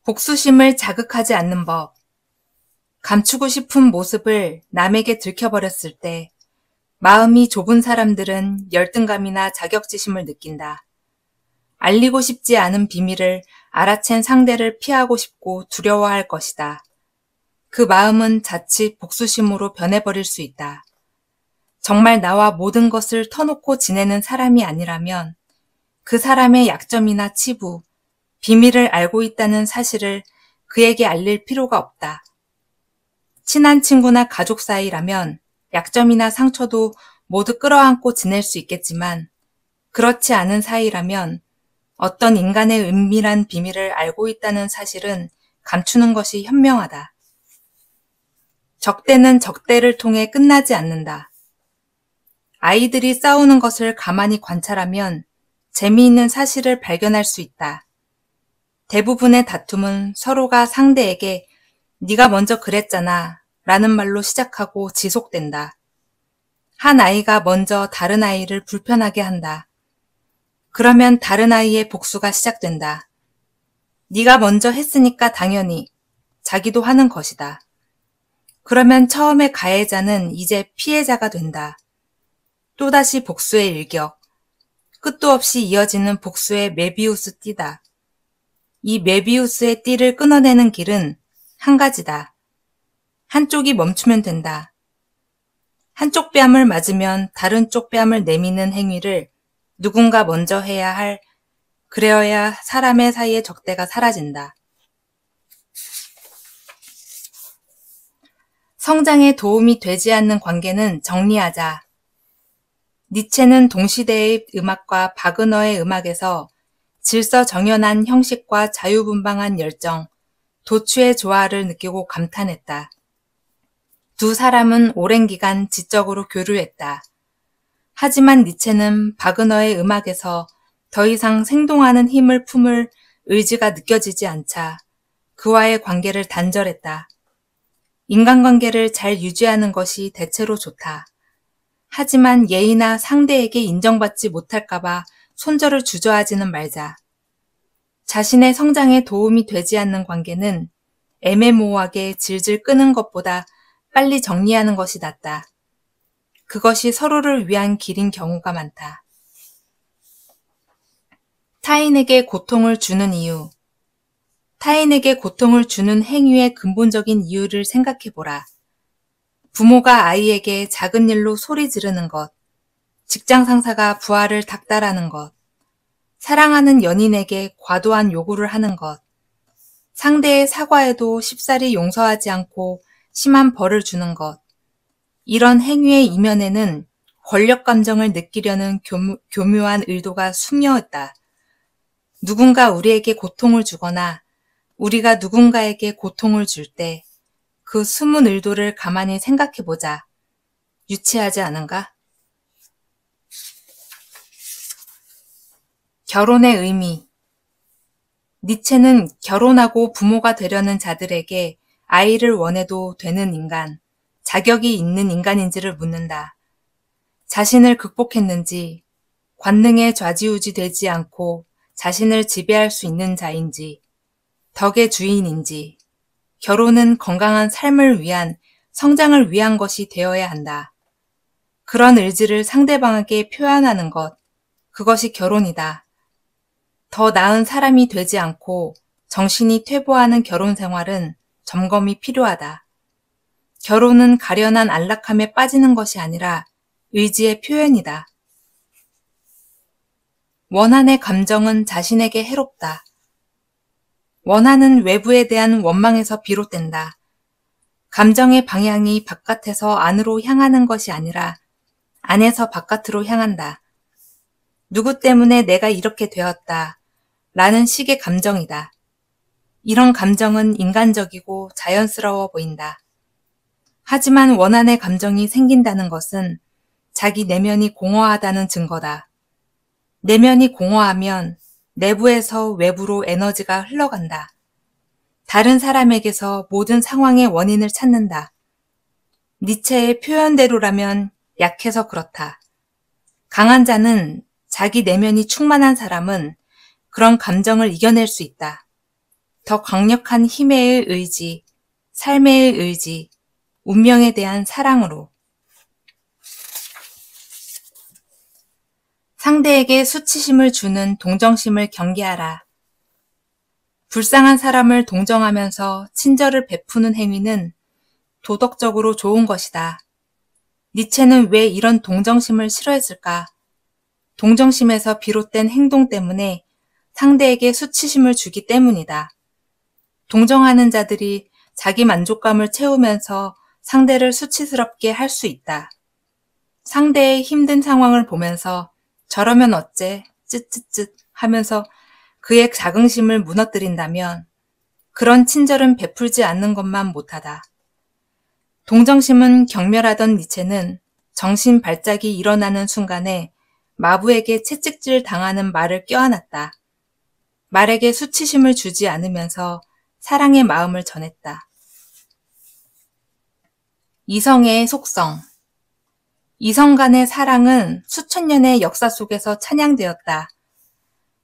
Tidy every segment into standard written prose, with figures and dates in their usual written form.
복수심을 자극하지 않는 법. 감추고 싶은 모습을 남에게 들켜버렸을 때 마음이 좁은 사람들은 열등감이나 자격지심을 느낀다. 알리고 싶지 않은 비밀을 알아챈 상대를 피하고 싶고 두려워할 것이다. 그 마음은 자칫 복수심으로 변해버릴 수 있다. 정말 나와 모든 것을 터놓고 지내는 사람이 아니라면 그 사람의 약점이나 치부, 비밀을 알고 있다는 사실을 그에게 알릴 필요가 없다. 친한 친구나 가족 사이라면 약점이나 상처도 모두 끌어안고 지낼 수 있겠지만 그렇지 않은 사이라면 어떤 인간의 은밀한 비밀을 알고 있다는 사실은 감추는 것이 현명하다. 적대는 적대를 통해 끝나지 않는다. 아이들이 싸우는 것을 가만히 관찰하면 재미있는 사실을 발견할 수 있다. 대부분의 다툼은 서로가 상대에게 네가 먼저 그랬잖아 라는 말로 시작하고 지속된다. 한 아이가 먼저 다른 아이를 불편하게 한다. 그러면 다른 아이의 복수가 시작된다. 네가 먼저 했으니까 당연히 자기도 하는 것이다. 그러면 처음의 가해자는 이제 피해자가 된다. 또다시 복수의 일격, 끝도 없이 이어지는 복수의 메비우스 띠다. 이 메비우스의 띠를 끊어내는 길은 한 가지다. 한쪽이 멈추면 된다. 한쪽 뺨을 맞으면 다른 쪽 뺨을 내미는 행위를 누군가 먼저 해야 할, 그래야 사람의 사이의 적대가 사라진다. 성장에 도움이 되지 않는 관계는 정리하자. 니체는 동시대의 음악과 바그너의 음악에서 질서정연한 형식과 자유분방한 열정, 도취의 조화를 느끼고 감탄했다. 두 사람은 오랜 기간 지적으로 교류했다. 하지만 니체는 바그너의 음악에서 더 이상 생동하는 힘을 품을 의지가 느껴지지 않자 그와의 관계를 단절했다. 인간관계를 잘 유지하는 것이 대체로 좋다. 하지만 예의나 상대에게 인정받지 못할까봐 손절을 주저하지는 말자. 자신의 성장에 도움이 되지 않는 관계는 애매모호하게 질질 끄는 것보다 빨리 정리하는 것이 낫다. 그것이 서로를 위한 길인 경우가 많다. 타인에게 고통을 주는 이유. 타인에게 고통을 주는 행위의 근본적인 이유를 생각해보라. 부모가 아이에게 작은 일로 소리 지르는 것, 직장 상사가 부하를 닥달하는 것, 사랑하는 연인에게 과도한 요구를 하는 것, 상대의 사과에도 쉽사리 용서하지 않고 심한 벌을 주는 것, 이런 행위의 이면에는 권력 감정을 느끼려는 교묘한 의도가 숨겨 있다. 누군가 우리에게 고통을 주거나 우리가 누군가에게 고통을 줄 때 그 숨은 의도를 가만히 생각해보자. 유치하지 않은가? 결혼의 의미. 니체는 결혼하고 부모가 되려는 자들에게 아이를 원해도 되는 인간, 자격이 있는 인간인지를 묻는다. 자신을 극복했는지, 관능에 좌지우지 되지 않고 자신을 지배할 수 있는 자인지, 덕의 주인인지, 결혼은 건강한 삶을 위한, 성장을 위한 것이 되어야 한다. 그런 의지를 상대방에게 표현하는 것, 그것이 결혼이다. 더 나은 사람이 되지 않고 정신이 퇴보하는 결혼 생활은 점검이 필요하다. 결혼은 가련한 안락함에 빠지는 것이 아니라 의지의 표현이다. 원한의 감정은 자신에게 해롭다. 원한은 외부에 대한 원망에서 비롯된다. 감정의 방향이 바깥에서 안으로 향하는 것이 아니라 안에서 바깥으로 향한다. 누구 때문에 내가 이렇게 되었다. 라는 식의 감정이다. 이런 감정은 인간적이고 자연스러워 보인다. 하지만 원한의 감정이 생긴다는 것은 자기 내면이 공허하다는 증거다. 내면이 공허하면 내부에서 외부로 에너지가 흘러간다. 다른 사람에게서 모든 상황의 원인을 찾는다. 니체의 표현대로라면 약해서 그렇다. 강한 자는, 자기 내면이 충만한 사람은 그런 감정을 이겨낼 수 있다. 더 강력한 힘의 의지, 삶의 의지, 운명에 대한 사랑으로. 상대에게 수치심을 주는 동정심을 경계하라. 불쌍한 사람을 동정하면서 친절을 베푸는 행위는 도덕적으로 좋은 것이다. 니체는 왜 이런 동정심을 싫어했을까? 동정심에서 비롯된 행동 때문에 상대에게 수치심을 주기 때문이다. 동정하는 자들이 자기 만족감을 채우면서 상대를 수치스럽게 할 수 있다. 상대의 힘든 상황을 보면서 저러면 어째 쯧쯧쯧 하면서 그의 자긍심을 무너뜨린다면 그런 친절은 베풀지 않는 것만 못하다. 동정심은 경멸하던 니체는 정신 발작이 일어나는 순간에 마부에게 채찍질 당하는 말을 껴안았다. 말에게 수치심을 주지 않으면서 사랑의 마음을 전했다. 이성의 속성. 이성 간의 사랑은 수천 년의 역사 속에서 찬양되었다.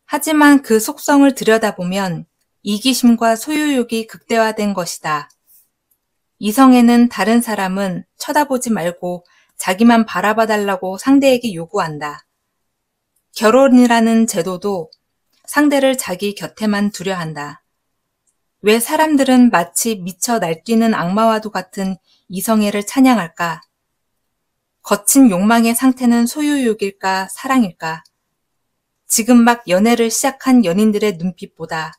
하지만 그 속성을 들여다보면 이기심과 소유욕이 극대화된 것이다. 이성에는 다른 사람은 쳐다보지 말고 자기만 바라봐달라고 상대에게 요구한다. 결혼이라는 제도도 상대를 자기 곁에만 두려 한다. 왜 사람들은 마치 미쳐 날뛰는 악마와도 같은 이성애를 찬양할까? 거친 욕망의 상태는 소유욕일까, 사랑일까? 지금 막 연애를 시작한 연인들의 눈빛보다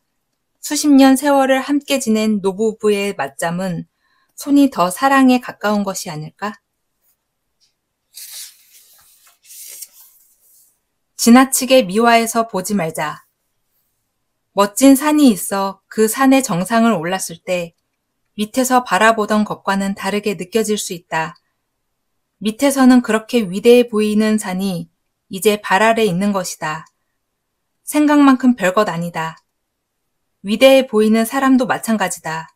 수십 년 세월을 함께 지낸 노부부의 맞잠은 손이 더 사랑에 가까운 것이 아닐까? 지나치게 미화해서 보지 말자. 멋진 산이 있어 그 산의 정상을 올랐을 때 밑에서 바라보던 것과는 다르게 느껴질 수 있다. 밑에서는 그렇게 위대해 보이는 산이 이제 발 아래 있는 것이다. 생각만큼 별것 아니다. 위대해 보이는 사람도 마찬가지다.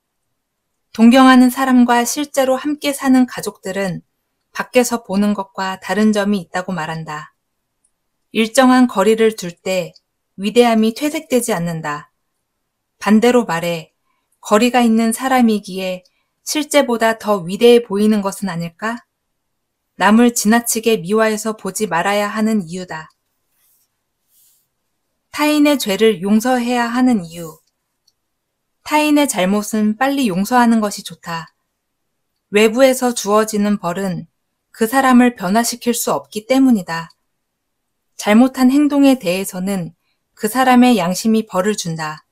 동경하는 사람과 실제로 함께 사는 가족들은 밖에서 보는 것과 다른 점이 있다고 말한다. 일정한 거리를 둘 때 위대함이 퇴색되지 않는다. 반대로 말해 거리가 있는 사람이기에 실제보다 더 위대해 보이는 것은 아닐까? 남을 지나치게 미화해서 보지 말아야 하는 이유다. 타인의 죄를 용서해야 하는 이유. 타인의 잘못은 빨리 용서하는 것이 좋다. 외부에서 주어지는 벌은 그 사람을 변화시킬 수 없기 때문이다. 잘못한 행동에 대해서는 그 사람의 양심이 벌을 준다.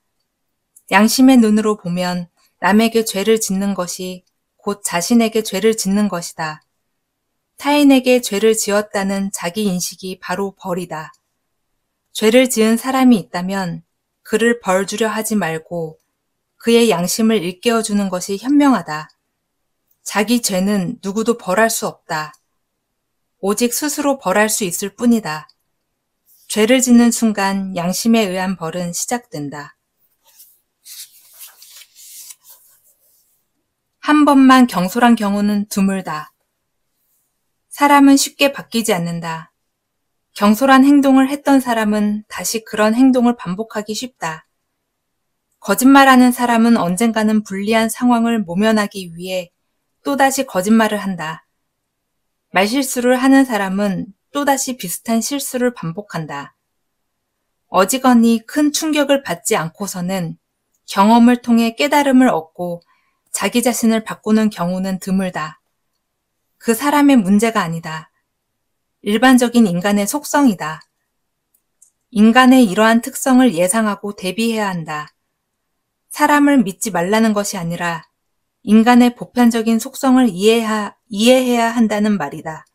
양심의 눈으로 보면 남에게 죄를 짓는 것이 곧 자신에게 죄를 짓는 것이다. 타인에게 죄를 지었다는 자기 인식이 바로 벌이다. 죄를 지은 사람이 있다면 그를 벌 주려 하지 말고 그의 양심을 일깨워주는 것이 현명하다. 자기 죄는 누구도 벌할 수 없다. 오직 스스로 벌할 수 있을 뿐이다. 죄를 짓는 순간 양심에 의한 벌은 시작된다. 한 번만 경솔한 경우는 드물다. 사람은 쉽게 바뀌지 않는다. 경솔한 행동을 했던 사람은 다시 그런 행동을 반복하기 쉽다. 거짓말하는 사람은 언젠가는 불리한 상황을 모면하기 위해 또다시 거짓말을 한다. 말실수를 하는 사람은 또다시 비슷한 실수를 반복한다. 어지간히 큰 충격을 받지 않고서는 경험을 통해 깨달음을 얻고 자기 자신을 바꾸는 경우는 드물다. 그 사람의 문제가 아니다. 일반적인 인간의 속성이다. 인간의 이러한 특성을 예상하고 대비해야 한다. 사람을 믿지 말라는 것이 아니라 인간의 보편적인 속성을 이해해야 한다는 말이다.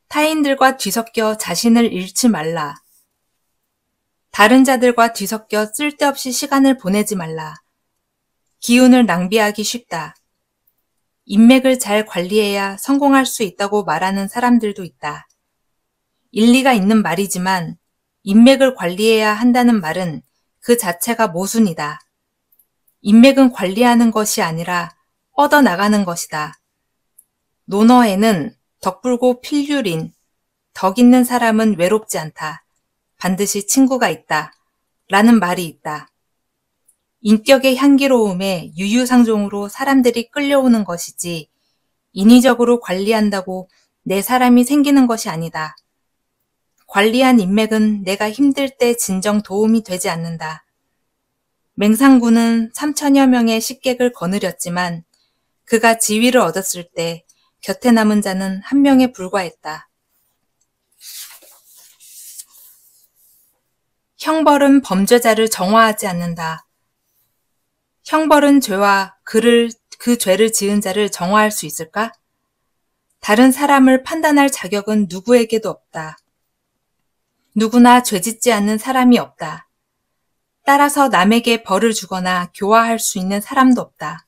타인들과 뒤섞여 자신을 잃지 말라. 다른 자들과 뒤섞여 쓸데없이 시간을 보내지 말라. 기운을 낭비하기 쉽다. 인맥을 잘 관리해야 성공할 수 있다고 말하는 사람들도 있다. 일리가 있는 말이지만 인맥을 관리해야 한다는 말은 그 자체가 모순이다. 인맥은 관리하는 것이 아니라 뻗어나가는 것이다. 논어에는 덕불고 필률인, 덕 있는 사람은 외롭지 않다. 반드시 친구가 있다. 라는 말이 있다. 인격의 향기로움에 유유상종으로 사람들이 끌려오는 것이지 인위적으로 관리한다고 내 사람이 생기는 것이 아니다. 관리한 인맥은 내가 힘들 때 진정 도움이 되지 않는다. 맹상군은 3천여 명의 식객을 거느렸지만 그가 지위를 얻었을 때 곁에 남은 자는 한 명에 불과했다. 형벌은 범죄자를 정화하지 않는다. 형벌은 죄와 그 죄를 지은 자를 정화할 수 있을까? 다른 사람을 판단할 자격은 누구에게도 없다. 누구나 죄짓지 않는 사람이 없다. 따라서 남에게 벌을 주거나 교화할 수 있는 사람도 없다.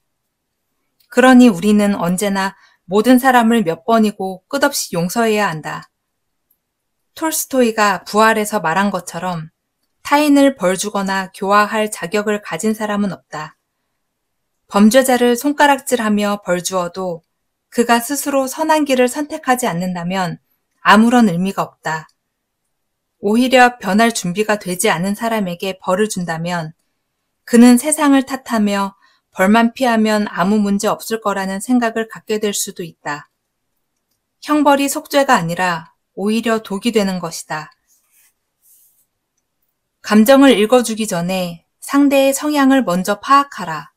그러니 우리는 언제나 모든 사람을 몇 번이고 끝없이 용서해야 한다. 톨스토이가 부활에서 말한 것처럼 타인을 벌 주거나 교화할 자격을 가진 사람은 없다. 범죄자를 손가락질하며 벌 주어도 그가 스스로 선한 길을 선택하지 않는다면 아무런 의미가 없다. 오히려 변할 준비가 되지 않은 사람에게 벌을 준다면 그는 세상을 탓하며 벌만 피하면 아무 문제 없을 거라는 생각을 갖게 될 수도 있다. 형벌이 속죄가 아니라 오히려 독이 되는 것이다. 감정을 읽어주기 전에 상대의 성향을 먼저 파악하라.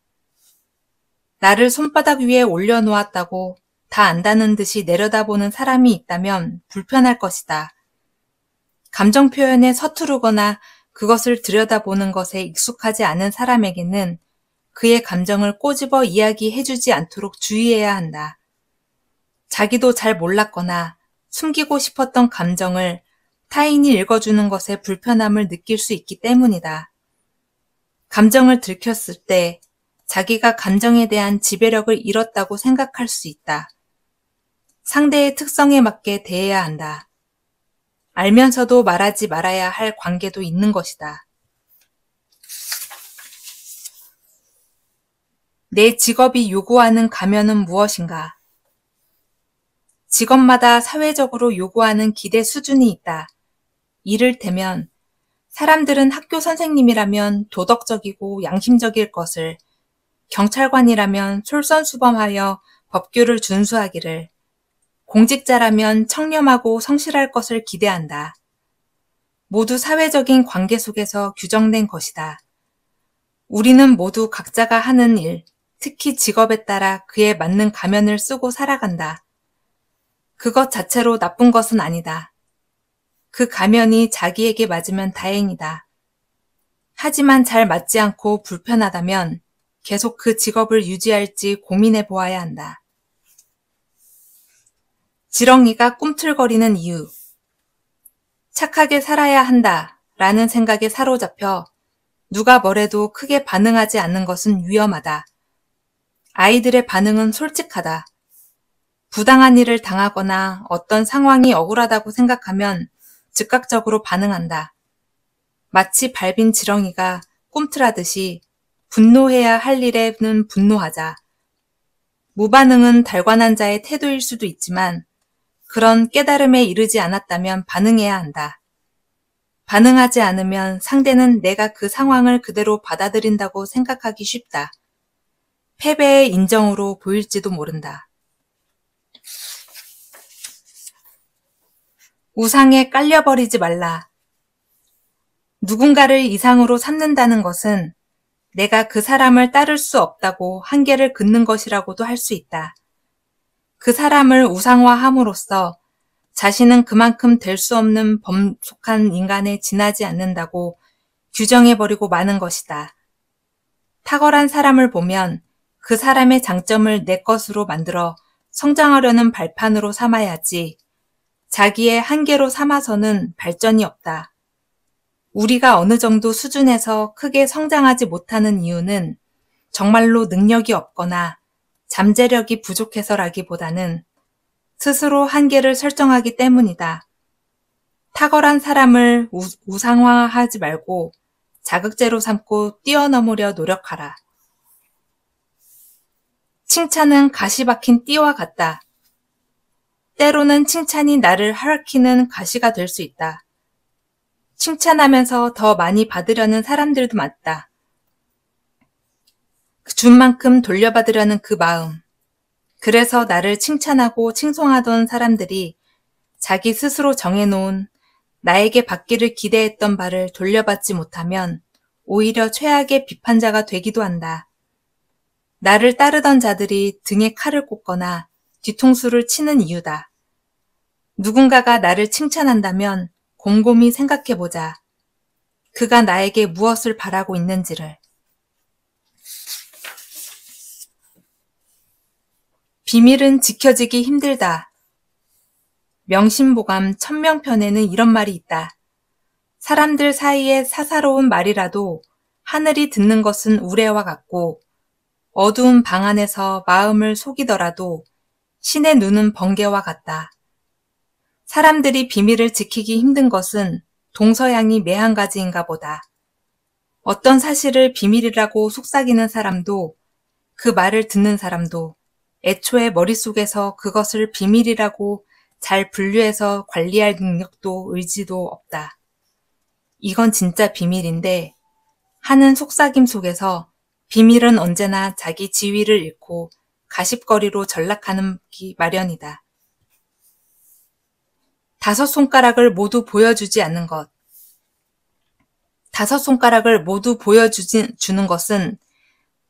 나를 손바닥 위에 올려놓았다고 다 안다는 듯이 내려다보는 사람이 있다면 불편할 것이다. 감정 표현에 서투르거나 그것을 들여다보는 것에 익숙하지 않은 사람에게는 그의 감정을 꼬집어 이야기해주지 않도록 주의해야 한다. 자기도 잘 몰랐거나 숨기고 싶었던 감정을 타인이 읽어주는 것에 불편함을 느낄 수 있기 때문이다. 감정을 들켰을 때 자기가 감정에 대한 지배력을 잃었다고 생각할 수 있다. 상대의 특성에 맞게 대해야 한다. 알면서도 말하지 말아야 할 관계도 있는 것이다. 내 직업이 요구하는 가면은 무엇인가? 직업마다 사회적으로 요구하는 기대 수준이 있다. 이를테면 사람들은 학교 선생님이라면 도덕적이고 양심적일 것을, 경찰관이라면 솔선수범하여 법규를 준수하기를, 공직자라면 청렴하고 성실할 것을 기대한다. 모두 사회적인 관계 속에서 규정된 것이다. 우리는 모두 각자가 하는 일, 특히 직업에 따라 그에 맞는 가면을 쓰고 살아간다. 그것 자체로 나쁜 것은 아니다. 그 가면이 자기에게 맞으면 다행이다. 하지만 잘 맞지 않고 불편하다면 계속 그 직업을 유지할지 고민해 보아야 한다. 지렁이가 꿈틀거리는 이유. 착하게 살아야 한다 라는 생각에 사로잡혀 누가 뭐래도 크게 반응하지 않는 것은 위험하다. 아이들의 반응은 솔직하다. 부당한 일을 당하거나 어떤 상황이 억울하다고 생각하면 즉각적으로 반응한다. 마치 밟힌 지렁이가 꿈틀하듯이 분노해야 할 일에는 분노하자. 무반응은 달관한 자의 태도일 수도 있지만 그런 깨달음에 이르지 않았다면 반응해야 한다. 반응하지 않으면 상대는 내가 그 상황을 그대로 받아들인다고 생각하기 쉽다. 패배의 인정으로 보일지도 모른다. 우상에 깔려버리지 말라. 누군가를 이상으로 삼는다는 것은 내가 그 사람을 따를 수 없다고 한계를 긋는 것이라고도 할 수 있다. 그 사람을 우상화함으로써 자신은 그만큼 될 수 없는 범속한 인간에 지나지 않는다고 규정해버리고 마는 것이다. 탁월한 사람을 보면 그 사람의 장점을 내 것으로 만들어 성장하려는 발판으로 삼아야지 자기의 한계로 삼아서는 발전이 없다. 우리가 어느 정도 수준에서 크게 성장하지 못하는 이유는 정말로 능력이 없거나 잠재력이 부족해서라기보다는 스스로 한계를 설정하기 때문이다. 탁월한 사람을 우상화하지 말고 자극제로 삼고 뛰어넘으려 노력하라. 칭찬은 가시 박힌 띠와 같다. 때로는 칭찬이 나를 헐키는 가시가 될 수 있다. 칭찬하면서 더 많이 받으려는 사람들도 많다. 준 만큼 돌려받으려는 그 마음. 그래서 나를 칭찬하고 칭송하던 사람들이 자기 스스로 정해놓은 나에게 받기를 기대했던 바를 돌려받지 못하면 오히려 최악의 비판자가 되기도 한다. 나를 따르던 자들이 등에 칼을 꽂거나 뒤통수를 치는 이유다. 누군가가 나를 칭찬한다면 곰곰이 생각해보자. 그가 나에게 무엇을 바라고 있는지를. 비밀은 지켜지기 힘들다. 명심보감 천명편에는 이런 말이 있다. 사람들 사이에 사사로운 말이라도 하늘이 듣는 것은 우레와 같고 어두운 방 안에서 마음을 속이더라도 신의 눈은 번개와 같다. 사람들이 비밀을 지키기 힘든 것은 동서양이 매한가지인가 보다. 어떤 사실을 비밀이라고 속삭이는 사람도 그 말을 듣는 사람도 애초에 머릿속에서 그것을 비밀이라고 잘 분류해서 관리할 능력도 의지도 없다. 이건 진짜 비밀인데 하는 속삭임 속에서 비밀은 언제나 자기 지위를 잃고 가십거리로 전락하는 기 마련이다. 5손가락을 모두 보여주지 않는 것. 5손가락을 모두 보여주는 것은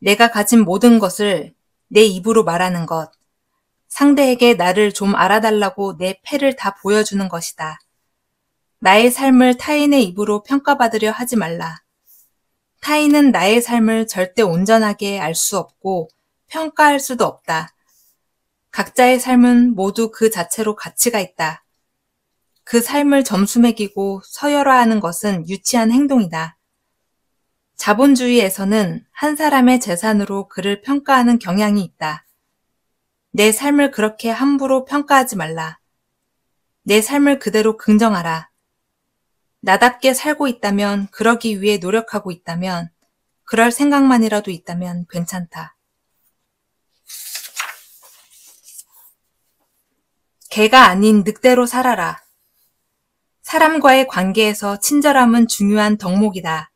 내가 가진 모든 것을 내 입으로 말하는 것, 상대에게 나를 좀 알아달라고 내 패를 다 보여주는 것이다. 나의 삶을 타인의 입으로 평가받으려 하지 말라. 타인은 나의 삶을 절대 온전하게 알 수 없고 평가할 수도 없다. 각자의 삶은 모두 그 자체로 가치가 있다. 그 삶을 점수 매기고 서열화하는 것은 유치한 행동이다. 자본주의에서는 한 사람의 재산으로 그를 평가하는 경향이 있다. 내 삶을 그렇게 함부로 평가하지 말라. 내 삶을 그대로 긍정하라. 나답게 살고 있다면, 그러기 위해 노력하고 있다면, 그럴 생각만이라도 있다면 괜찮다. 개가 아닌 늑대로 살아라. 사람과의 관계에서 친절함은 중요한 덕목이다.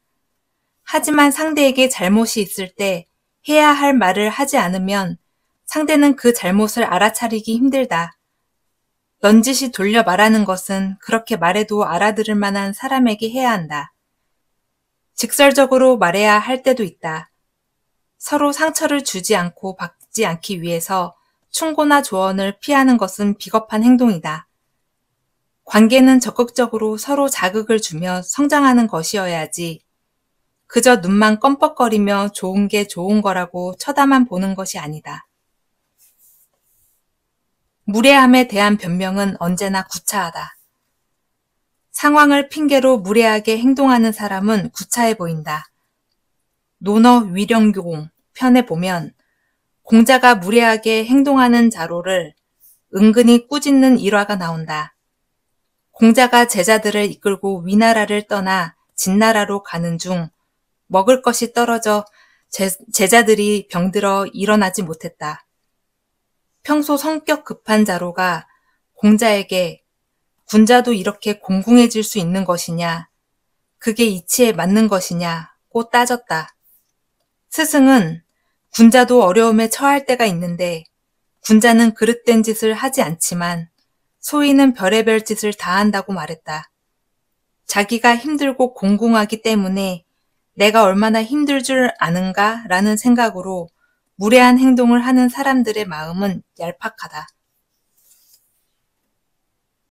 하지만 상대에게 잘못이 있을 때 해야 할 말을 하지 않으면 상대는 그 잘못을 알아차리기 힘들다. 넌지시 돌려 말하는 것은 그렇게 말해도 알아들을 만한 사람에게 해야 한다. 직설적으로 말해야 할 때도 있다. 서로 상처를 주지 않고 받지 않기 위해서 충고나 조언을 피하는 것은 비겁한 행동이다. 관계는 적극적으로 서로 자극을 주며 성장하는 것이어야지 그저 눈만 껌뻑거리며 좋은 게 좋은 거라고 쳐다만 보는 것이 아니다. 무례함에 대한 변명은 언제나 구차하다. 상황을 핑계로 무례하게 행동하는 사람은 구차해 보인다. 논어 위령공 편에 보면 공자가 무례하게 행동하는 자로를 은근히 꾸짖는 일화가 나온다. 공자가 제자들을 이끌고 위나라를 떠나 진나라로 가는 중 먹을 것이 떨어져 제자들이 병들어 일어나지 못했다. 평소 성격 급한 자로가 공자에게 군자도 이렇게 공궁해질 수 있는 것이냐, 그게 이치에 맞는 것이냐고 따졌다. 스승은 군자도 어려움에 처할 때가 있는데 군자는 그릇된 짓을 하지 않지만 소인은 별의별 짓을 다 한다고 말했다. 자기가 힘들고 공공하기 때문에 내가 얼마나 힘들 줄 아는가 라는 생각으로 무례한 행동을 하는 사람들의 마음은 얄팍하다.